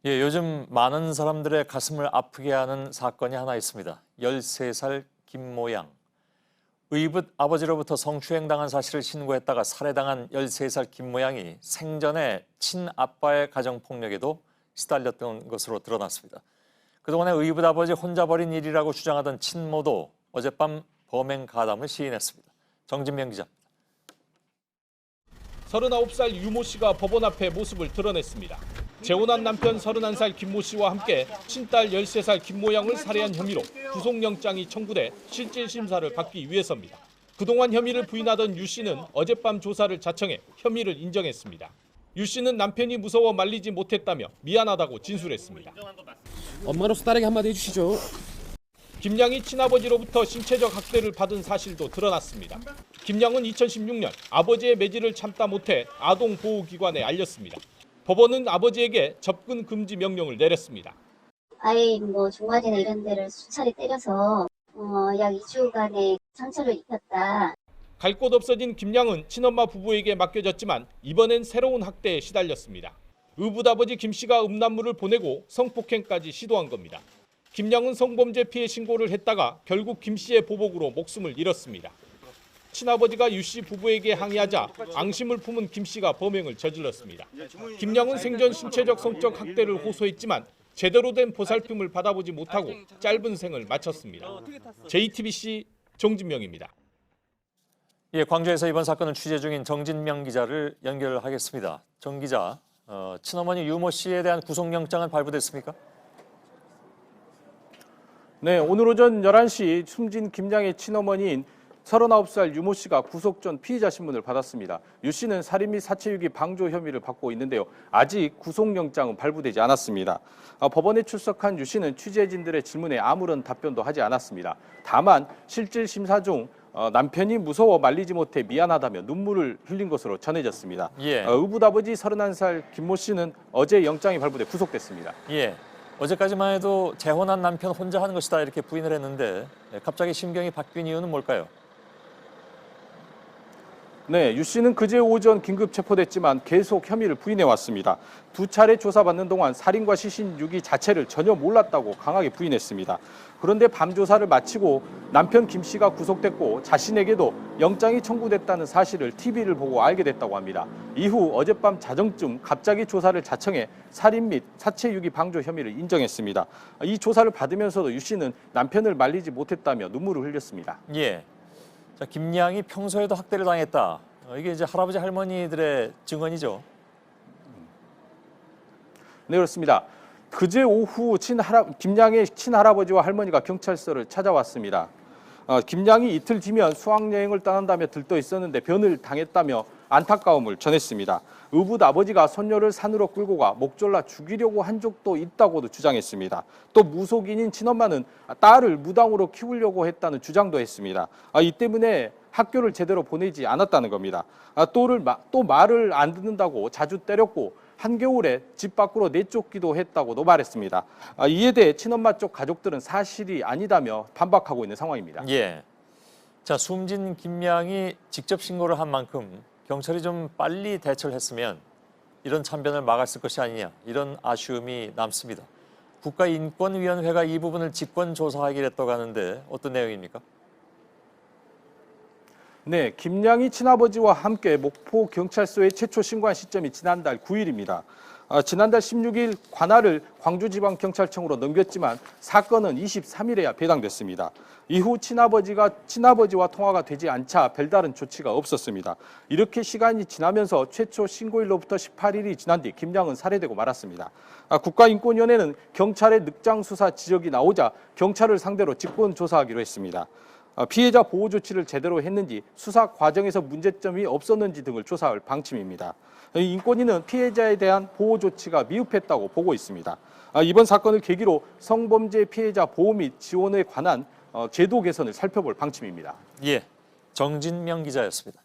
예, 요즘 많은 사람들의 가슴을 아프게 하는 사건이 하나 있습니다. 13살 김모양. 의붓 아버지로부터 성추행당한 사실을 신고했다가 살해당한 13살 김모양이 생전에 친아빠의 가정폭력에도 시달렸던 것으로 드러났습니다. 그동안에 의붓 아버지 혼자 벌인 일이라고 주장하던 친모도 어젯밤 범행 가담을 시인했습니다. 정진명 기자. 39살 유모 씨가 법원 앞에 모습을 드러냈습니다. 재혼한 남편 31살 김모 씨와 함께 친딸 13살 김모양을 살해한 혐의로 구속영장이 청구돼 실질 심사를 받기 위해서입니다. 그동안 혐의를 부인하던 유 씨는 어젯밤 조사를 자청해 혐의를 인정했습니다. 유 씨는 남편이 무서워 말리지 못했다며 미안하다고 진술했습니다. 엄마로서 딸에게 한마디 해주시죠. 김양이 친아버지로부터 신체적 학대를 받은 사실도 드러났습니다. 김양은 2016년 아버지의 매질을 참다 못해 아동보호기관에 알렸습니다. 법원은 아버지에게 접근 금지 명령을 내렸습니다. 아이 종아리나 이런 데를 수차례 때려서 약 2주간의 상처를 입혔다. 갈 곳 없어진 김양은 친엄마 부부에게 맡겨졌지만 이번엔 새로운 학대에 시달렸습니다. 의붓 아버지 김 씨가 음란물을 보내고 성폭행까지 시도한 겁니다. 김양은 성범죄 피해 신고를 했다가 결국 김 씨의 보복으로 목숨을 잃었습니다. 친아버지가 유 씨 부부에게 항의하자 앙심을 품은 김 씨가 범행을 저질렀습니다. 김양은 생전 신체적 성적 학대를 호소했지만 제대로 된 보살핌을 받아보지 못하고 짧은 생을 마쳤습니다. JTBC 정진명입니다. 예, 광주에서 이번 사건을 취재 중인 정진명 기자를 연결하겠습니다. 정 기자, 친어머니 유모 씨에 대한 구속영장은 발부됐습니까? 네, 오늘 오전 11시 숨진 김양의 친어머니인 39살 유모 씨가 구속 전 피의자 신문을 받았습니다. 유 씨는 살인 및 사체유기 방조 혐의를 받고 있는데요. 아직 구속영장은 발부되지 않았습니다. 법원에 출석한 유 씨는 취재진들의 질문에 아무런 답변도 하지 않았습니다. 다만 실질 심사 중 남편이 무서워 말리지 못해 미안하다며 눈물을 흘린 것으로 전해졌습니다. 예. 의붓 아버지 31살 김모 씨는 어제 영장이 발부돼 구속됐습니다. 예. 어제까지만 해도 재혼한 남편 혼자 하는 것이다 이렇게 부인을 했는데 갑자기 심경이 바뀐 이유는 뭘까요? 네, 유 씨는 그제 오전 긴급 체포됐지만 계속 혐의를 부인해 왔습니다. 두 차례 조사받는 동안 살인과 시신 유기 자체를 전혀 몰랐다고 강하게 부인했습니다. 그런데 밤 조사를 마치고 남편 김 씨가 구속됐고 자신에게도 영장이 청구됐다는 사실을 TV를 보고 알게 됐다고 합니다. 이후 어젯밤 자정쯤 갑자기 조사를 자청해 살인 및 사체 유기 방조 혐의를 인정했습니다. 이 조사를 받으면서도 유 씨는 남편을 말리지 못했다며 눈물을 흘렸습니다. 예. 자, 김양이 평소에도 학대를 당했다. 이게 이제 할아버지 할머니들의 증언이죠. 네, 그렇습니다. 그제 오후 김양의 친할아버지와 할머니가 경찰서를 찾아왔습니다. 김양이 이틀 뒤면 수학여행을 떠난다며 들떠 있었는데 변을 당했다며 안타까움을 전했습니다. 의붓 아버지가 손녀를 산으로 끌고 가 목졸라 죽이려고 한 적도 있다고도 주장했습니다. 또 무속인인 친엄마는 딸을 무당으로 키우려고 했다는 주장도 했습니다. 이 때문에 학교를 제대로 보내지 않았다는 겁니다. 또 말을 안 듣는다고 자주 때렸고 한겨울에 집 밖으로 내쫓기도 했다고도 말했습니다. 이에 대해 친엄마 쪽 가족들은 사실이 아니다며 반박하고 있는 상황입니다. 예. 자, 숨진 김양이 직접 신고를 한 만큼 경찰이 좀 빨리 대처를 했으면 이런 참변을 막았을 것이 아니냐 이런 아쉬움이 남습니다. 국가인권위원회가 이 부분을 직권 조사하기로 했다고 하는데 어떤 내용입니까? 네, 김양이 친아버지와 함께 목포 경찰서에 최초 신고한 시점이 지난달 9일입니다. 지난달 16일 관할을 광주지방경찰청으로 넘겼지만 사건은 23일에야 배당됐습니다. 이후 친아버지와 통화가 되지 않자 별다른 조치가 없었습니다. 이렇게 시간이 지나면서 최초 신고일로부터 18일이 지난 뒤 김양은 살해되고 말았습니다. 국가인권위원회는 경찰의 늑장 수사 지적이 나오자 경찰을 상대로 직권 조사하기로 했습니다. 피해자 보호 조치를 제대로 했는지, 수사 과정에서 문제점이 없었는지 등을 조사할 방침입니다. 인권위는 피해자에 대한 보호 조치가 미흡했다고 보고 있습니다. 이번 사건을 계기로 성범죄 피해자 보호 및 지원에 관한 제도 개선을 살펴볼 방침입니다. 예, 정진명 기자였습니다.